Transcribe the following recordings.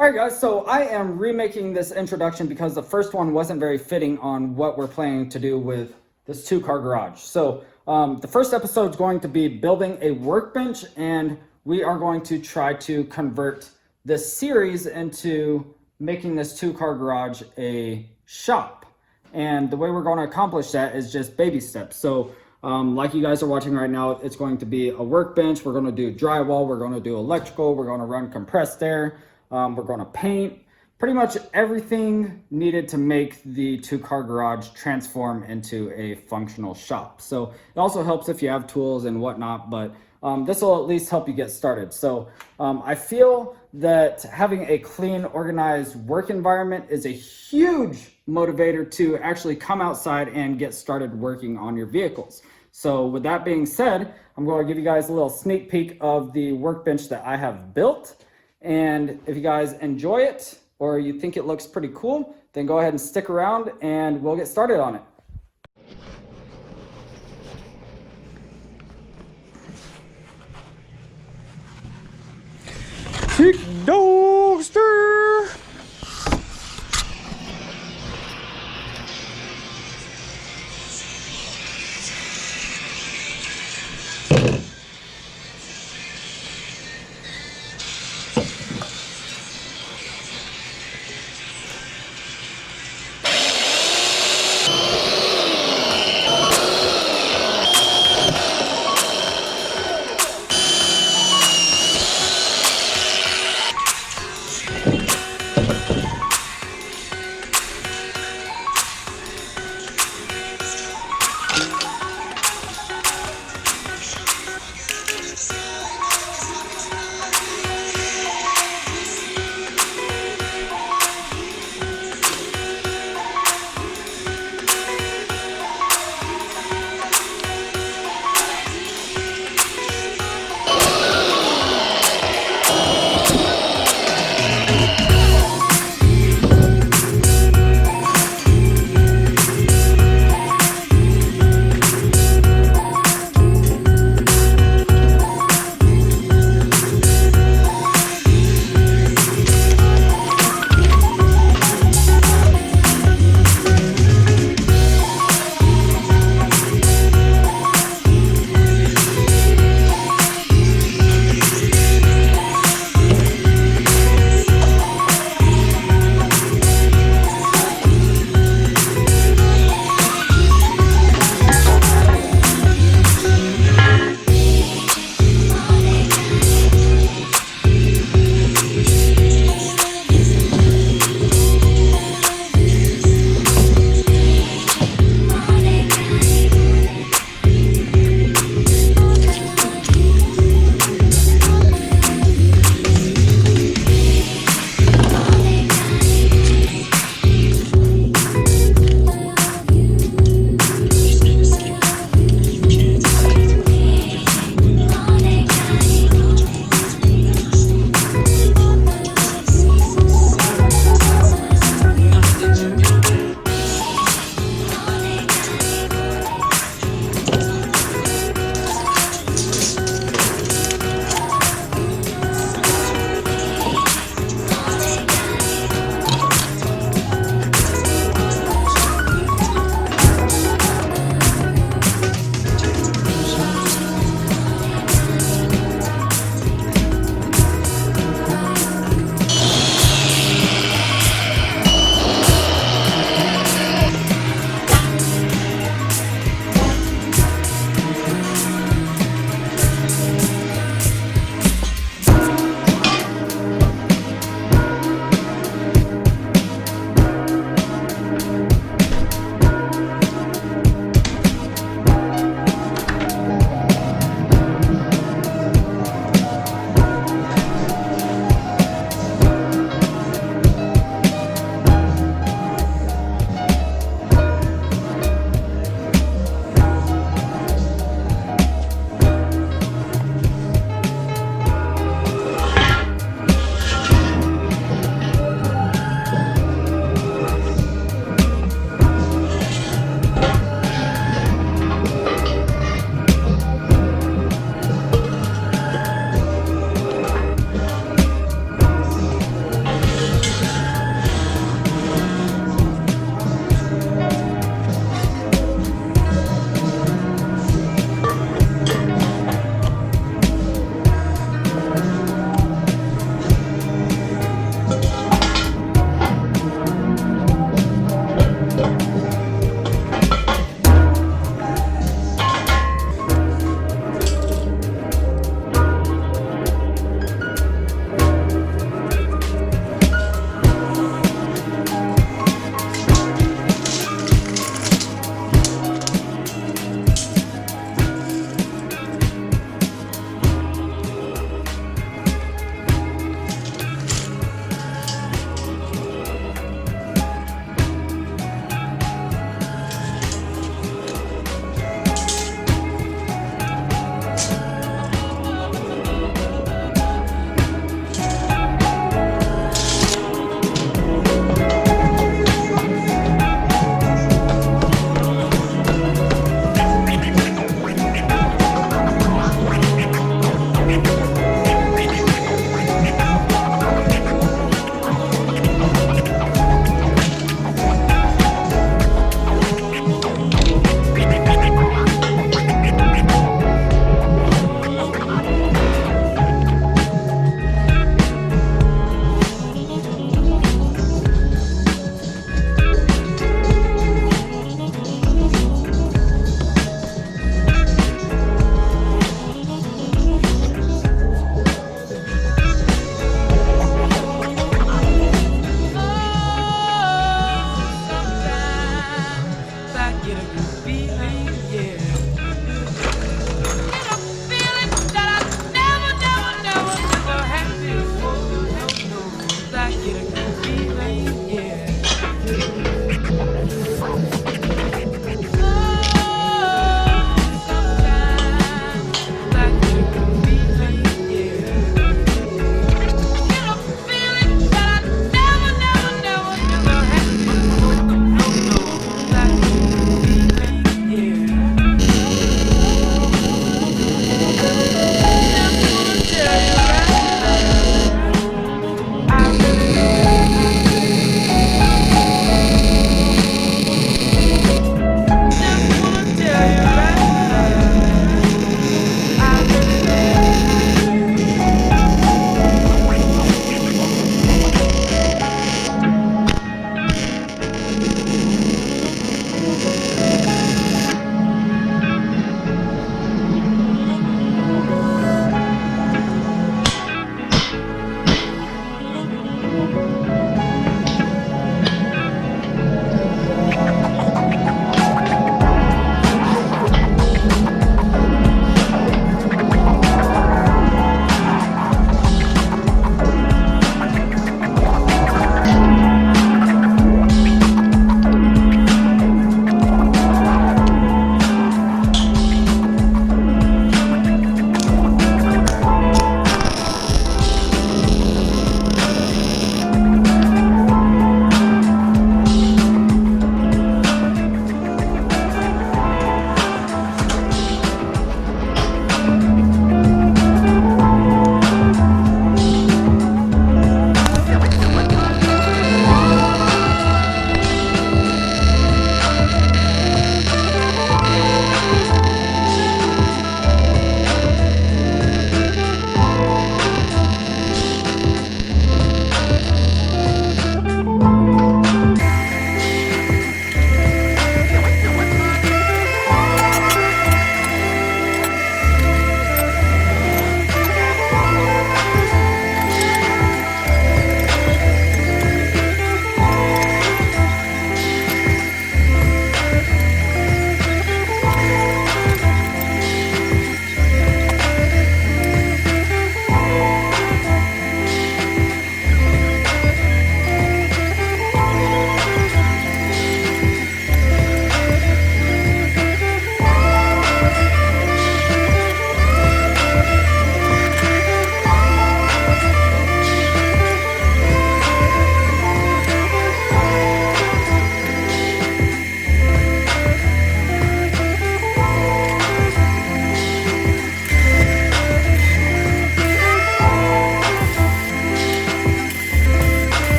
All right, guys, so I am remaking this introduction because the first one wasn't very fitting on what we're planning to do with this two-car garage. So the first episode is going to be building a workbench, and we are going to try to convert this series into making this two-car garage a shop. And the way we're going to accomplish that is just baby steps. So like you guys are watching right now, it's going to be a workbench. We're going to do drywall. We're going to do electrical. We're going to run compressed air. We're going to paint. Pretty much everything needed to make the two-car garage transform into a functional shop. So it also helps if you have tools and whatnot, but this will at least help you get started. So I feel that having a clean, organized work environment is a huge motivator to actually come outside and get started working on your vehicles. So with that being said, I'm going to give you guys a little sneak peek of the workbench that I have built. And if you guys enjoy it or you think it looks pretty cool, then go ahead and stick around and we'll get started on it. Kickdoster!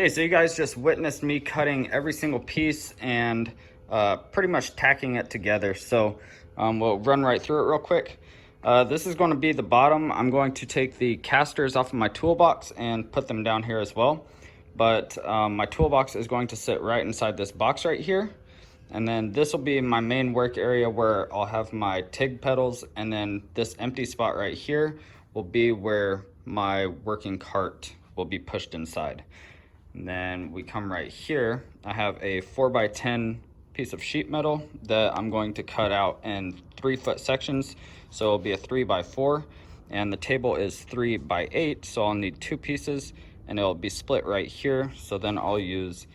Okay, so you guys just witnessed me cutting every single piece and pretty much tacking it together. So we'll run right through it real quick. This is going to be the bottom. I'm going to take the casters off of my toolbox and put them down here as well. But my toolbox is going to sit right inside this box right here. And then this will be my main work area where I'll have my TIG pedals, and then this empty spot right here will be where my working cart will be pushed inside. And then we come right here, I have a 4x10 piece of sheet metal that I'm going to cut out in 3-foot sections. So it'll be a 3x4, and the table is 3x8, so I'll need 2 pieces, and it'll be split right here. So then I'll use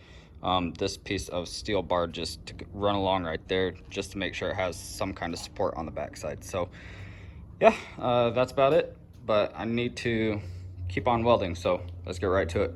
this piece of steel bar just to run along right there, just to make sure it has some kind of support on the backside. So yeah, that's about it, but I need to keep on welding, so let's get right to it.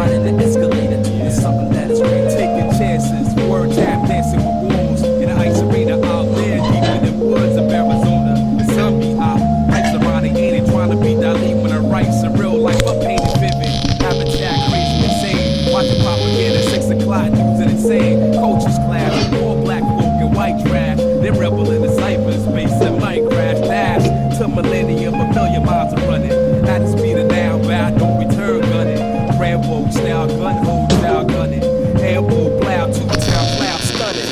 riding the escalator to something that is great. Taking chances, word tap dancing with wolves in the ice arena out there, deep in the woods of Arizona. The sun be out, life's ironic, ain't it? Trying to be Dali when I write some real life, I painted vivid. Habitat crazy, insane. Watching propaganda, 6 o'clock, news and insane. Coaches class, all black folk and white trash. They rebel in the cyberspace and might crash. Dash to millennium, a million miles are running. At the speed of now, bound, no return gunning. Rambo style gun, hold style gunning. Elbow plow, 2-town plow, stunning.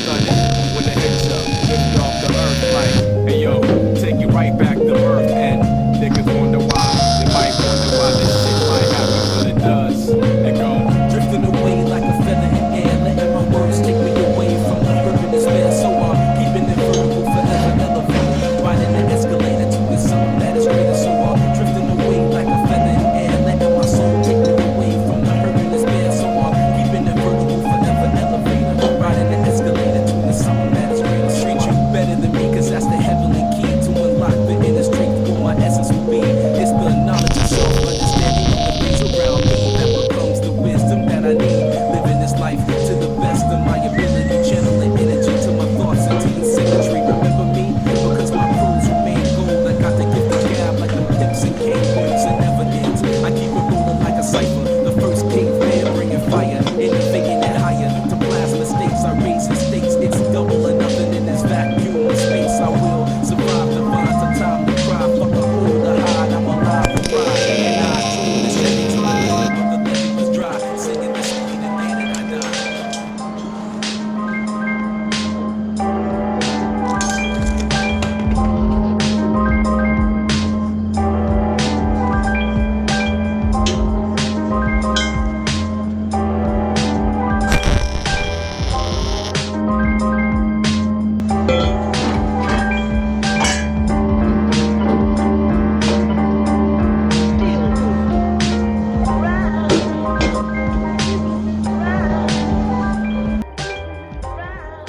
When the heads up, lift off the earth like, hey yo, take you right back to birth. And niggas wonder why. They might wonder why this shit might happen, but it does. It go drifting away like a feather in air, letting my words take me away from the hurt and despair. So I'm keeping it vertical forever, elevated, riding the escalator to the something that is greater. So I'm drifting away like a feather in air, letting my soul take me away from the hurt and despair. So I'm keeping it vertical forever, elevated, riding the escalator to the something that is greater. Treat you better than me, cause that's the heavenly key to unlock the inner strength. What my essence will be, it's the knowledge of self, understanding of the things around me that becomes the wisdom that I need. Living this life to the best of my ability, channeling energy to my thoughts into the symmetry. Remember me, because my pros remain gold. I got the gift of gab like the pimps and cane points and never ends. I keep it rolling like a cipher, the first caveman bringing fire, elevating it higher to plasma states. I raise the stakes, it's double or nothing in this vacuum of space. I will survive the vines of time to cry. Fuck the hold, the hide, I'm alive and ride. And I dream this heavy to the limit, but the levee was dry. Singing this sweet and day that I die.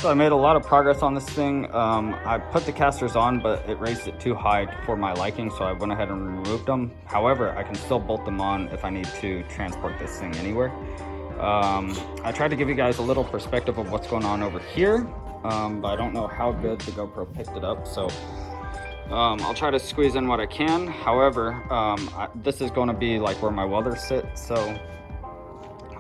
So I made a lot of progress on this thing. I put the casters on, but it raised it too high for my liking, so I went ahead and removed them. However, I can still bolt them on if I need to transport this thing anywhere. I tried to give you guys a little perspective of what's going on over here, but I don't know how good the GoPro picked it up, so I'll try to squeeze in what I can. However, this is going to be like where my welders sit, so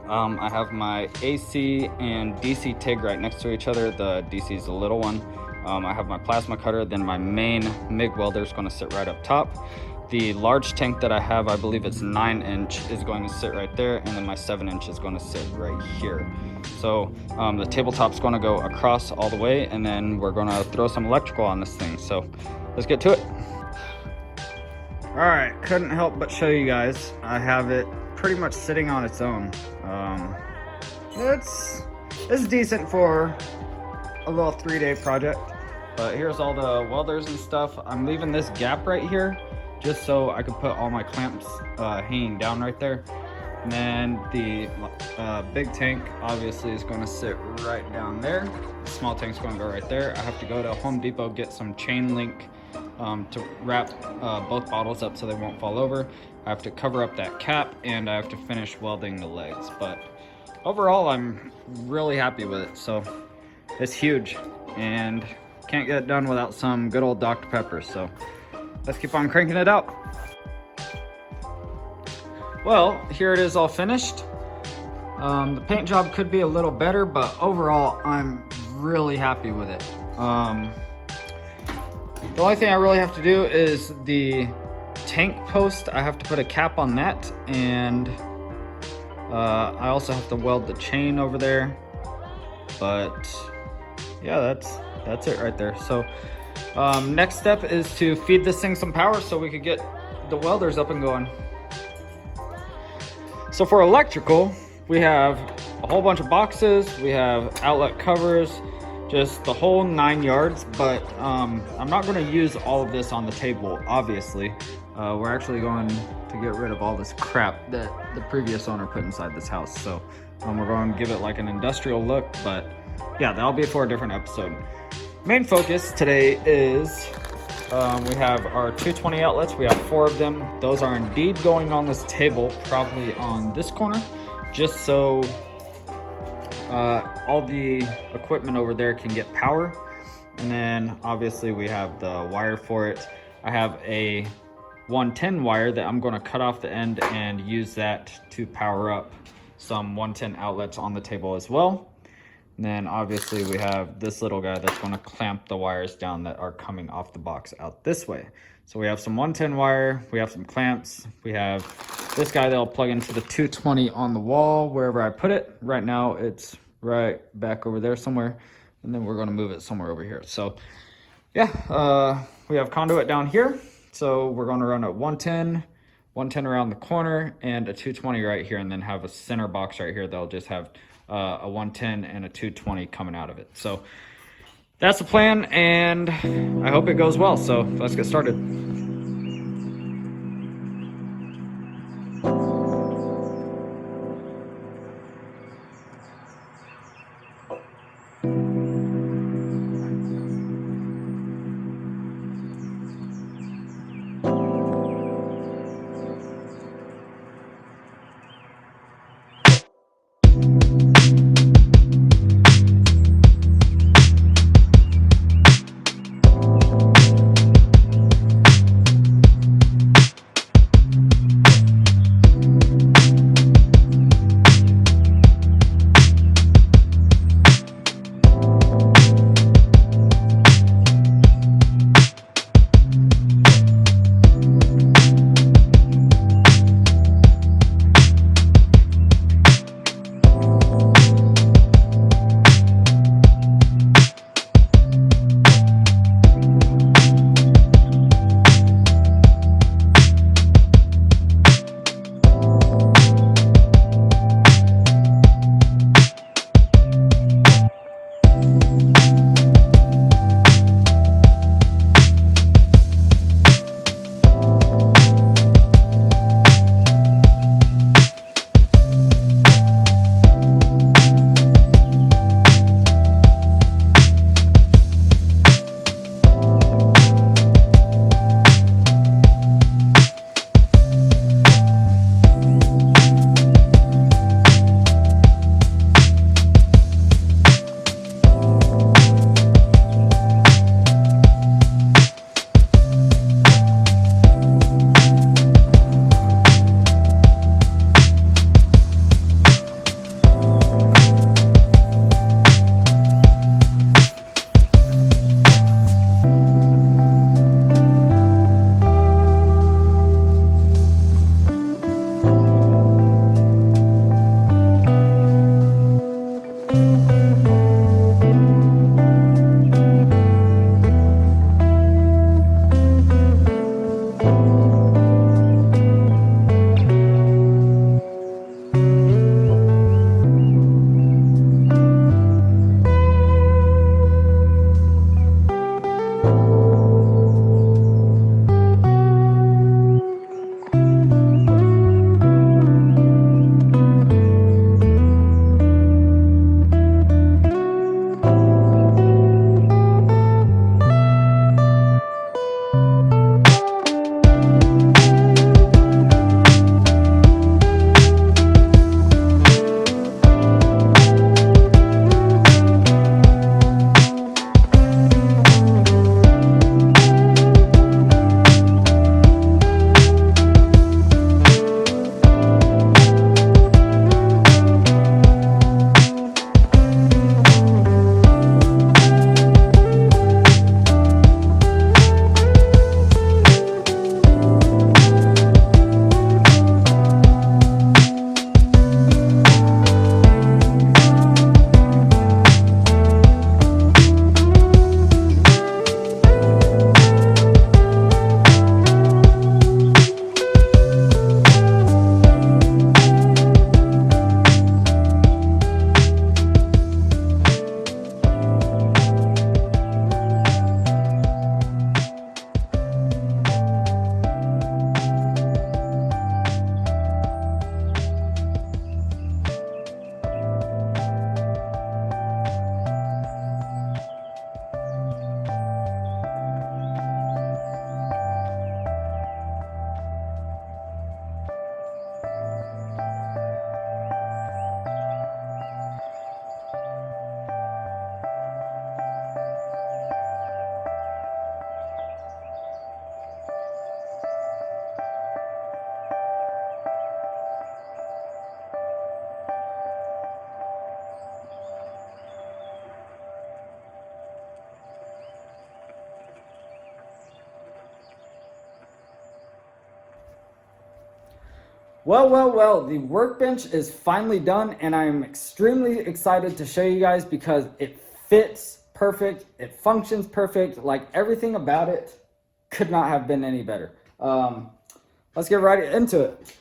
I have my AC and DC TIG right next to each other. The DC is a little one. I have my plasma cutter, then my main MIG welder is going to sit right up top. The large tank that I have, I believe it's 9-inch, is going to sit right there, and then my 7-inch is going to sit right here. So the tabletop's going to go across all the way, and then we're going to throw some electrical on this thing. So let's get to it. All right, couldn't help but show you guys. I have it pretty much sitting on its own. It's decent for a little 3-day project, but here's all the welders and stuff. I'm leaving this gap right here just so I can put all my clamps hanging down right there. And then the big tank obviously is going to sit right down there. The small tank's going to go right there. I have to go to Home Depot, get some chain link to wrap both bottles up so they won't fall over. I have to cover up that cap, and I have to finish welding the legs. But overall, I'm really happy with it. So it's huge, and can't get it done without some good old Dr. Pepper. So let's keep on cranking it out. Well, here it is all finished. The paint job could be a little better, but overall, I'm really happy with it. The only thing I really have to do is the tank post. I have to put a cap on that, and I also have to weld the chain over there. But yeah, that's it right there. So next step is to feed this thing some power so we could get the welders up and going. So for electrical, we have a whole bunch of boxes, we have outlet covers, just the whole 9 yards. But I'm not going to use all of this on the table, obviously. We're actually going to get rid of all this crap that the previous owner put inside this house. So we're going to give it like an industrial look, but yeah, that'll be for a different episode. Main focus today is we have our 220 outlets. We have 4 of them. Those are indeed going on this table, probably on this corner. just so all the equipment over there can get power. And then obviously we have the wire for it. I have a 110 wire that I'm going to cut off the end and use that to power up some 110 outlets on the table as well. And then obviously we have this little guy that's going to clamp the wires down that are coming off the box out this way. So we have some 110 wire, we have some clamps, we have this guy that'll plug into the 220 on the wall wherever I put it. Right now it's right back over there somewhere, and then we're going to move it somewhere over here. So yeah, we have conduit down here. So we're going to run a 110, 110 around the corner, and a 220 right here, and then have a center box right here that'll just have a 110 and a 220 coming out of it. So that's the plan, and I hope it goes well. So let's get started. Well, the workbench is finally done, and I'm extremely excited to show you guys because it fits perfect, it functions perfect, like everything about it could not have been any better. Let's get right into it.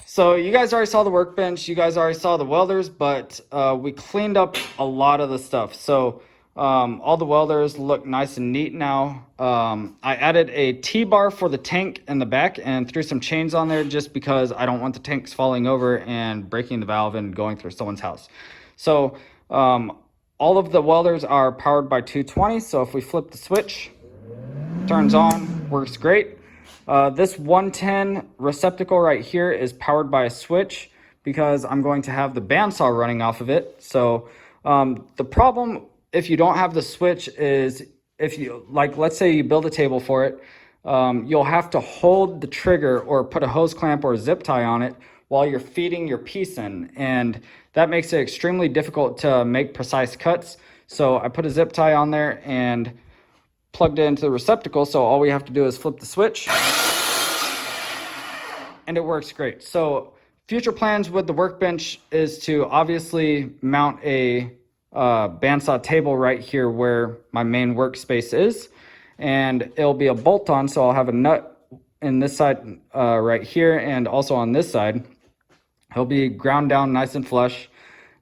So you guys already saw the workbench, you guys already saw the welders, but we cleaned up a lot of the stuff. So all the welders look nice and neat now. I added a T-bar for the tank in the back and threw some chains on there just because I don't want the tanks falling over and breaking the valve and going through someone's house. So all of the welders are powered by 220. So if we flip the switch, turns on, works great. This 110 receptacle right here is powered by a switch because I'm going to have the bandsaw running off of it. So the problem if you don't have the switch is if you, like, let's say you build a table for it, you'll have to hold the trigger or put a hose clamp or a zip tie on it while you're feeding your piece in. And that makes it extremely difficult to make precise cuts. So I put a zip tie on there and plugged it into the receptacle. So all we have to do is flip the switch and it works great. So future plans with the workbench is to obviously mount a bandsaw table right here where my main workspace is, and it'll be a bolt-on, so I'll have a nut in this side right here, and also on this side he'll be ground down nice and flush.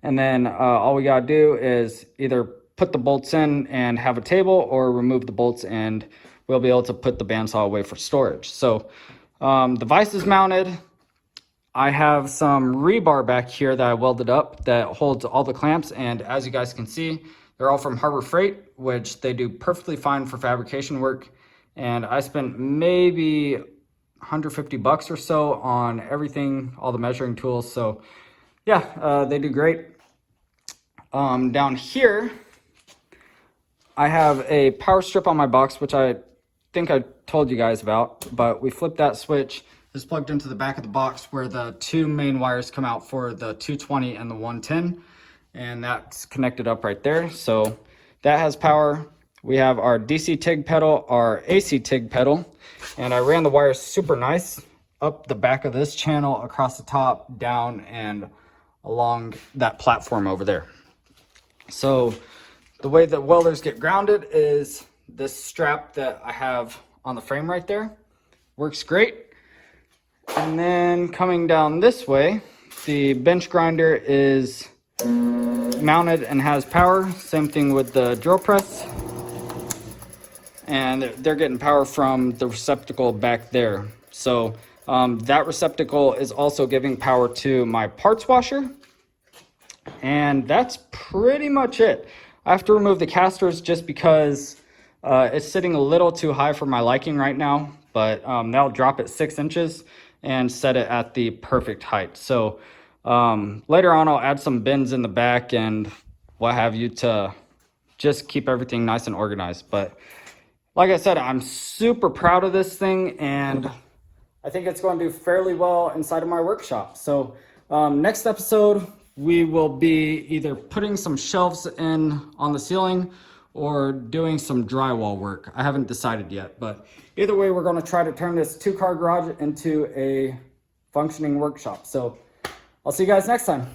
And then all we gotta do is either put the bolts in and have a table, or remove the bolts and we'll be able to put the bandsaw away for storage. So the vise is mounted. I have some rebar back here that I welded up that holds all the clamps, and as you guys can see, they're all from Harbor Freight, which they do perfectly fine for fabrication work. And I spent maybe $150 or so on everything, all the measuring tools. So yeah, they do great. Down here, I have a power strip on my box, which I think I told you guys about, but we flipped that switch. Is plugged into the back of the box where the two main wires come out for the 220 and the 110, and that's connected up right there. So that has power. We have our DC TIG pedal, our AC TIG pedal, and I ran the wires super nice up the back of this channel, across the top, down, and along that platform over there. So the way that welders get grounded is this strap that I have on the frame right there. Works great. And then coming down this way, the bench grinder is mounted and has power. Same thing with the drill press. And they're getting power from the receptacle back there. So that receptacle is also giving power to my parts washer. And that's pretty much it. I have to remove the casters just because it's sitting a little too high for my liking right now. But that'll drop it 6 inches and set it at the perfect height. So later on I'll add some bins in the back and what have you to just keep everything nice and organized. But like I said, I'm super proud of this thing, and I think it's going to do fairly well inside of my workshop. So next episode we will be either putting some shelves in on the ceiling or doing some drywall work. I haven't decided yet, but either way, we're gonna try to turn this 2-car garage into a functioning workshop. So I'll see you guys next time.